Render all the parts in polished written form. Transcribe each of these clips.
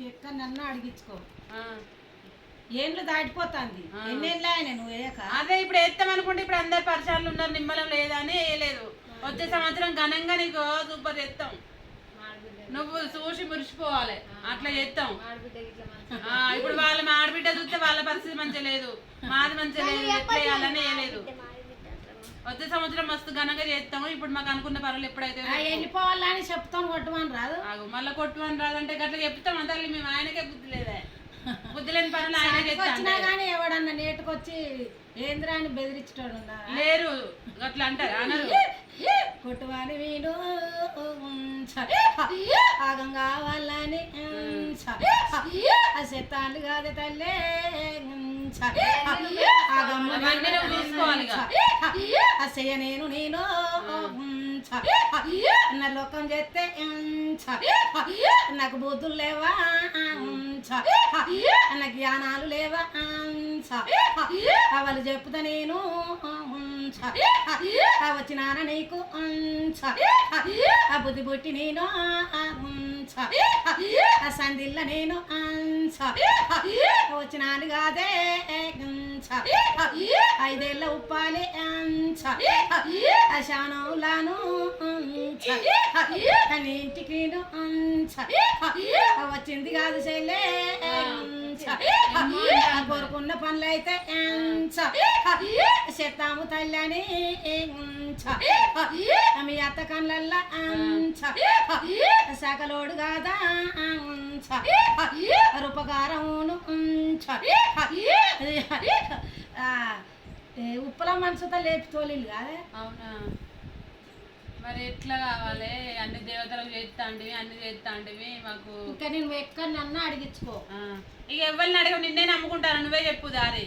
ఎక్కడ నన్ను అడిగించుకో ఏండ్లు దాటిపోతుంది ఎన్నేళ్ళు ఆయన నువ్వు వేయక అదే ఇప్పుడు వేస్తాం అనుకుంటే ఇప్పుడు అందరు పరిచయాలు ఉన్నారు నిమ్మలం లేదా అని వేయలేదు వచ్చే సంవత్సరం ఘనంగా నీకు సూపర్ చేస్తాం నువ్వు చూసి మురిసిపోవాలి అట్లా చేస్తాం ఇప్పుడు వాళ్ళ మా ఆడబిడ్డ చూస్తే వాళ్ళ పరిస్థితి మంచిగా లేదు మాది మంచిగా లేదు ఎట్లా వేయాలని వేయలేదు వచ్చే సంవత్సరం మస్తు ఘనంగా చేస్తాము ఇప్పుడు మాకు అనుకున్న పనులు ఎప్పుడైతే వెళ్ళిపోవాలని చెప్తాను కొట్టమని రాదు మళ్ళీ కొట్టుమని రాదంటే గట్లా చెప్తాం తల్లి మేము ఆయనకే బుద్ధి లేదా బుద్ధి లేని పనులు ఆయన వచ్చినా కానీ ఎవడన్నా నేటుకొచ్చి ఏంద్రా అని బెదిరించడం లేరు అట్లా అంటారు అనరు కొట్టువాని వీడు ఆగం కావాలని చెత్తాలు కాదు తల్లే అసయ్య నేను నా లోకం చేస్తే నాకు బుద్ధులు లేవా నా జ్ఞానాలు లేవా వాళ్ళు చెప్పుతా నేను వచ్చినాన నీకు బుద్ధి పుట్టి నేను సందిల్ల నేను వచ్చినాను కాదే 5 ఏళ్ళ ఉప్పాలి శానంలాను అని ఇంటికి వచ్చింది కాదు చెల్లే కోరుకున్న పనులైతే చెత్తాము తల్లని మీ అత్త కళ్ళల్లా సకలోడు కాదా రూపకారమును ఉప్పల మనసుతో లేపి తోలిలు కాదే అవునా మరి ఎట్లా కావాలి అన్ని దేవతలకు చేస్తాంటివి అన్ని చేస్తాంటివి మాకు ఇంకా నేను ఎక్కడన్నా అడిగించుకో ఇక ఎవరిని అడగవు నిన్నే నమ్ముకుంటాను నువ్వే చెప్పు దారి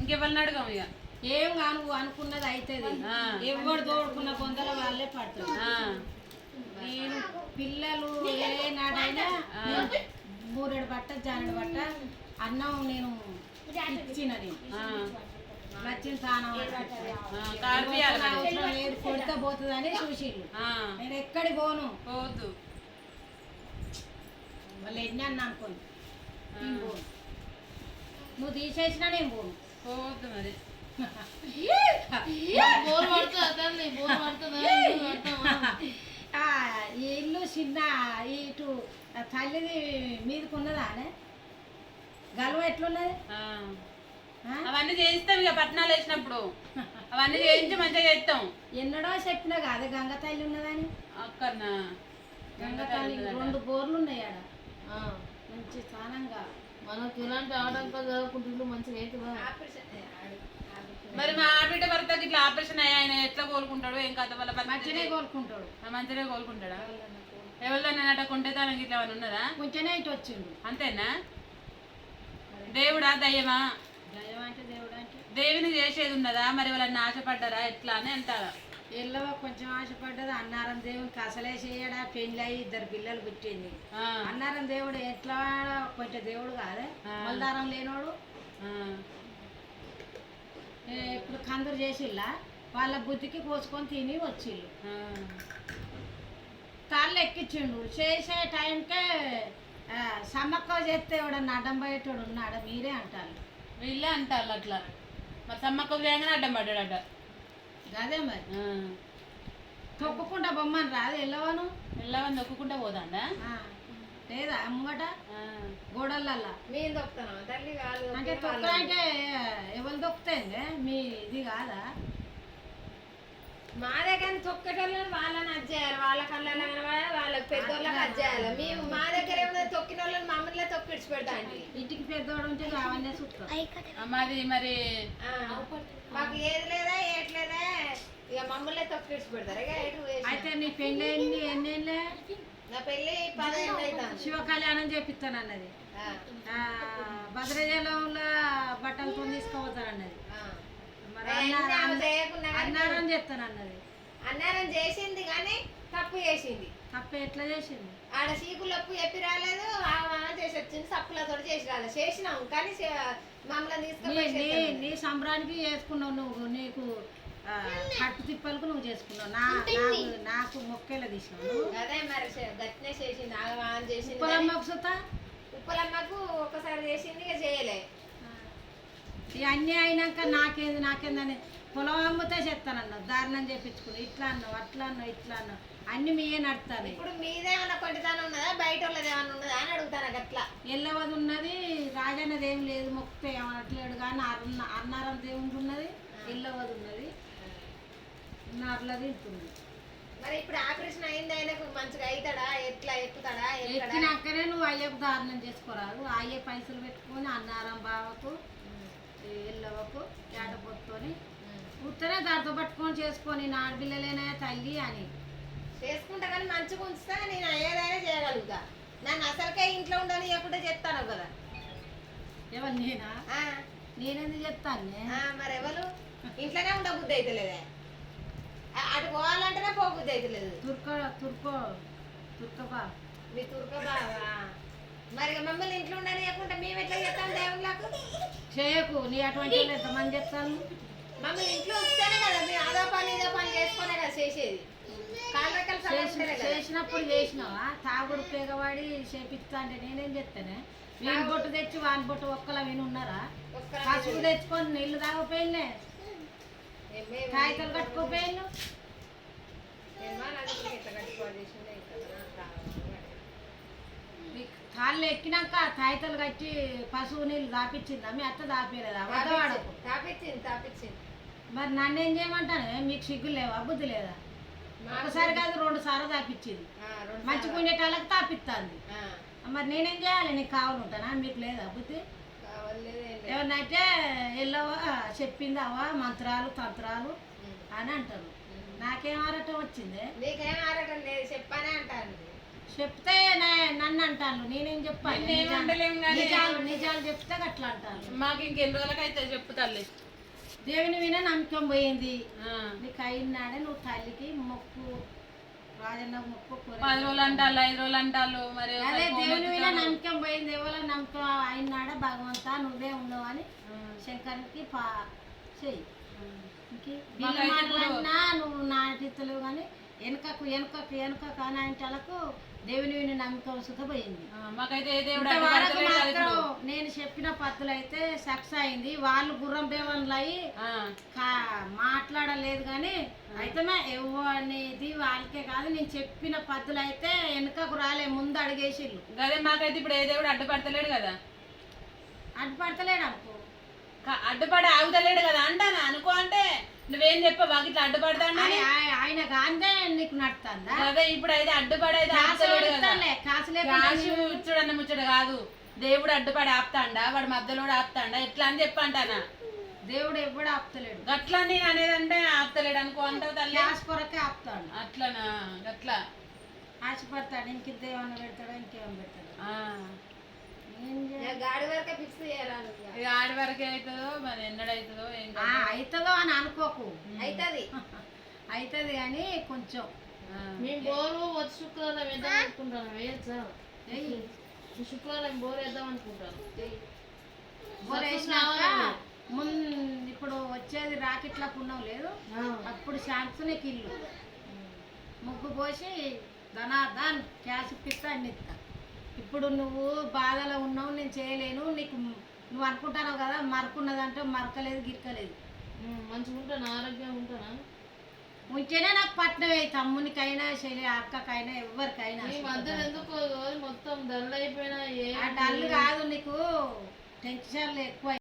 ఇంకెవరిని అడగవు ఇక ఏం కాను అనుకున్నది అవుతుంది ఎవరు తోడుకున్న పొందల వాళ్ళే పడతారు నేను పిల్లలు ఏనాడైనా 3 బట్ట జానడు బట్ట అన్నం నేను ఇచ్చిన నచ్చిన తానం లేదు కొడితే పోతుందని చూసిండు నేను ఎక్కడికి పోను పోవద్దు వాళ్ళు ఎన్ని అన్న అనుకోను నేను పోను నువ్వు తీసేసినా నేను పోను పోవద్దు మరి ఈ ఇల్లు చిన్న ఇటు తల్లిది మీదకి ఉన్నదా గలవ ఎట్లున్నది అవన్నీ చేయిస్తాం ఇక పట్టణాలు వేసినప్పుడు అవన్నీ చేయించి మంచిగా చేస్తాం ఎన్నడో చెప్పినా కాదు గంగ తల్లి ఉన్నదని అక్కడనా గంగ తల్లి 2 బోర్లు ఉన్నాయి ఆడ మంచి స్థానంగా మనకి ఇలాంటి ఆడంకాలు చదువుకుంటుండ్రు మంచిగా అవుతుందా మరి మా ఆడబిడ్డ భర్తకి ఇట్లా ఆపరేషన్ అయ్యి ఆయన ఎట్లా కోలుకుంటాడు ఏం కథ వాళ్ళ మంచిగా కోలుకుంటాడు మంచిగా కోలుకుంటాడా ఎవరిదన్నా కొంటే తనకి ఇట్లా ఏమైనా ఉన్నదా కొంచెమే ఇటు వచ్చిండు అంతేనా దేవుడా దయ్యమా దేవుని చేసేది ఉన్నదా మరి వాళ్ళని ఆశపడ్డారా ఎట్లా అని అంటారా ఎల్లవ కొంచెం ఆశపడ్డది అన్నారం దేవునికి అసలే చేయడా పెళ్ళి అయ్యి 2 పిల్లలు పుట్టింది అన్నారం దేవుడు ఎట్లా కొంచెం దేవుడు కాదే మల్దారం లేనోడు ఇప్పుడు కందరు చేసిల్లా వాళ్ళ బుద్ధికి కోసుకొని తిని వచ్చిళ్ళు కాళ్ళు ఎక్కించిండు చేసే టైంకే సమ్మక్క చేస్తే ఎవడన్నా అడ్డం బయటోడు ఉన్నాడా మీరే అంటారు వీళ్ళే అంటారు అట్లా మరి సమ్మక్క వేగనే అడ్డం పడ్డాడట అదే మరి తొక్కుకుంటా బొమ్మని రాదు వెళ్ళవను తొక్కుకుంటా పోదాండా లేదా ముంగట గోడలల్లా మేము తొక్కుతాను తల్లి కాదు అంటే తొక్కలంటే ఎవరు తొక్కుతాయిందే మీ ఇది కాదా మా దగ్గర తొక్కేటోళ్ళని వాళ్ళని అజ్జేయాలి వాళ్ళ కళ్ళలో కనబడాలి వాళ్ళకి పెద్దోళ్ళకి అజ్జేయాలి మేము మా దగ్గర ఏమన్నా తొక్కిన వాళ్ళని మమ్మల్ని తొక్కిడిచి పెడతా అండి ఇంటికి పెద్దోడు ఉంటే అవన్నీ చూస్తాం మాది మరి మాకు ఏది లేదా ఏట్లేదా ఇక మమ్మల్ని తొక్కిడిచి పెడతారు ఇక అయితే నీ పెళ్ళి ఎన్ని నా పెళ్ళి 10 ఏళ్ళు అవుతాను శివ కళ్యాణం చేపిస్తాను అన్నది భద్రాచలంలో బట్టలతో తీసుకోపోతానన్నది అన్నారం చేస్తాను అన్నది అన్నారం చేసింది కానీ తప్పు చేసింది తప్పు ఎట్లా చేసింది ఆడ సీకులప్పు చెప్పి రాలేదు చేసి వచ్చింది సప్పులతో చేసి రాలేదు చేసినాం కానీ మమ్మల్ని తీసుకొని నీ సంబరానికి చేసుకున్నావు నువ్వు నీకు కట్టు తిప్పలకు నువ్వు చేసుకున్నావు నాకు మొక్కేలా తీసినావు అదే మరి గట్టినే చేసింది ఆగమాన్ చేసింది ఉప్పలమ్మ సుత ఆర్డర్ చేసింది ఇక చేయలే. ఇక అన్నీ అయినాక నాకేందని పొలం అమ్మితే చెప్తానన్నావు, దారుణం చేపించుకుని ఇట్లా అన్నావు, అట్లా అన్నావు, ఇట్లా అన్నావు, అన్ని మీయే నడుతాను. ఇప్పుడు మీదేమన్నా కొంటితనం ఉన్నదా, బయట వాళ్ళది ఏమన్నా ఉన్నదా అని అడుగుతాను. అట్లా ఎల్లవది ఉన్నది, రాజన్నది ఏం లేదు, మొక్కితే ఏమనట్లేడు. కానీ అన్నారం దేవుడు ఉన్నది, ఎల్లవది ఉన్నది, నార్లది ఇంటున్నది. మరి ఇప్పుడు ఆపరేషన్ అయింది, ఆయనకు మంచిగా అవుతాడా, ఎట్లా ఎక్కుతాడా, ఎక్కినాకనే నువ్వు అయ్యకు దారుణం చేసుకోరాదు. అయ్యే పైసలు పెట్టుకొని అన్నారం బావకు ఎల్లవకు ఏటపోతుకొని ఉత్తనే దారితో పట్టుకొని చేసుకొని నా ఆడపిల్లలేనా తల్లి అని చేసుకుంటా. కానీ మంచిగా ఉంచుతా, నేను ఏదైనా చేయగలుగుతా. నన్ను అసలుకే ఇంట్లో ఉండని ఎప్పుడే చెప్తాను కదా. ఎవరు నేనా? నేనేందుకు చెప్తాను? మరి ఎవరు ఇంట్లోనే ఉండబుద్ధి అయితే లేదే, అటు పోవాలంటేనే పోబుద్ధి అయితే లేదు. తుర్కబా మీ తుర్క బావా. మరి మమ్మల్ని ఇంట్లో ఉండనియకుండా మేము ఎట్లా చేస్తాం దేవుళ్ళకు? చేయకు, నీ అటువంటి వాళ్ళు ఎంతమంది చెప్తాను. మమ్మల్ని ఇంట్లో ఉంటేనే కదా మేము అదో పని ఇదో పని చేసుకునే కదా చేసేది. కాళ్ళు రెక్కలు సరిగ్గా కదా. చేసినప్పుడు చేసినావా? తాగుడు పేగవాడి చేపిస్తా అంటే నేనేం చెప్తానే? వీని బొట్టు తెచ్చి వాని బొట్టు ఒక్కలా విని ఉన్నారా? పసుపు తెచ్చుకొని నీళ్లు తాగపోయినే, కాగితాలు కట్టుకోపోయిను. కాళ్ళు ఎక్కినాక కాగితాలు కట్టి పసుపు నీళ్ళు దాపించిందా? మీ అత్త దాపేలేదా? వద్దవాడకు. తాపించింది. మరి నన్ను ఏం చేయమంటాను? మీకు సిగ్గు లేవా, బుద్ధి లేదా? ఒకసారి కాదు 2 సార్లు తాపించింది. మంచి పుణ్యటాలకు తాపిస్తుంది. మరి నేనేం చేయాలి? నీకు కావాలి ఉంటానా? మీకు లేదా బుద్ధి? ఏమన్నంటే ఎల్లవా చెప్పింది అవ్వ మంత్రాలు తంత్రాలు అని అంటారు. నాకేం ఆరటం వచ్చింది? నీకేం ఆరటం లేదు, చెప్పానే అంటాను. చెప్తే నన్ను అంటాను, నేనేం చెప్పాలి? నిజాలు చెప్తే అట్లా అంటాను. మాకు ఇంకెన్ని రోజులకైతే చెప్పు తల్లి. దేవుని విన నమ్మకం పోయింది. నీకు అయినాడే నువ్వు తల్లికి మొక్కు, రాజన్న మొక్కు. 10 రోజులు అంటారు, 5 రోజులు అంటారు. మరి అదే దేవుని విన నమ్మకం పోయింది. ఎవరో నమ్మకం అయినాడ భగవంతా నువ్వే ఉన్నావు అని శంకరునికి చెయ్యి. మాటలన్నా నువ్వు నాటితలేవు కానీ వెనకకు అని ఆయనకు దేవుని విని నమ్మకం సుఖపోయింది. మాకైతే నేను చెప్పిన పద్ధతులు అయితే సక్సెస్ అయింది. వాళ్ళు గుర్రం బేవన్లు అయ్యి మాట్లాడలేదు కానీ అయితే ఎవరిది వాళ్ళకే కాదు. నేను చెప్పిన పద్ధతులు అయితే వెనకకు రాలే, ముందు అడిగేసిళ్ళు. అదే మాకైతే ఇప్పుడు ఏ దేవుడు అడ్డుపడతలేడు కదా. అడ్డుపడతలేడు అనుకో, అడ్డుపడి ఆగుతలేడు కదా అంటాను అనుకో. అంటే నువ్వేం చెప్పావు ఇట్లా అడ్డుపడతా? ఆయన గాందే నీకు నడుతుందా? అదే ఇప్పుడు అయితే అడ్డుపడి అయితే ముచ్చడన్న ముచ్చట కాదు. దేవుడు అడ్డుపడి ఆపుతాండా, వాడు మధ్యలో ఆపుతాండా ఎట్లా అని చెప్పంటానా? దేవుడు ఎప్పుడు ఆపుతలేడు. అట్లా నేను అనేదంటే ఆపుతలేడు అనుకో అంటావు తల్లి. ఆశ కొరకే ఆపుతాడు. అట్లనా? అట్లా ఆశపడతాడు. ఇంకేమన్నా పెడతాడా, ఇంకేమన్నా పెడతాడు. గాడి వరకే ఫిక్స్ చేయాలి. ఆడి వరకే అవుతుందో మరి ఎన్నడవుతుందో ఏం అవుతుందో అని అనుకోకు. అవుతుంది కానీ కొంచెం మేము బోరు వచ్చి శుక్రవారం వేద్దాం అనుకుంటాను. వేయచ్చా? శుక్రవారం బోరు వేద్దాం అనుకుంటాను. బోర్ వేసినాక ఇప్పుడు వచ్చేది రాకెట్ల పుణ్యం లేదు, అప్పుడు ఛాన్స్ నీకు ఇల్లు ముగ్గు పోసి ధనార్దాన్ క్యాష్ ఇప్పిస్తా అన్ని ఇస్తా. ఇప్పుడు నువ్వు బాధలో ఉన్నావు, నేను చేయలేను, నీకు నువ్వు అనుకుంటావు కదా మరకున్నదంటే మరకలేదు గిక్కలేదు. మంచిగా ఉంటాను, ఆరోగ్యంగా ఉంటానా? ఉంటేనే నాకు పట్నం తమ్మునికైనా అక్కకైనా ఎవరికైనా. ఎందుకు మొత్తం డల్ అయిపోయినా? డల్ కాదు, నీకు టెన్షన్లు ఎక్కువ.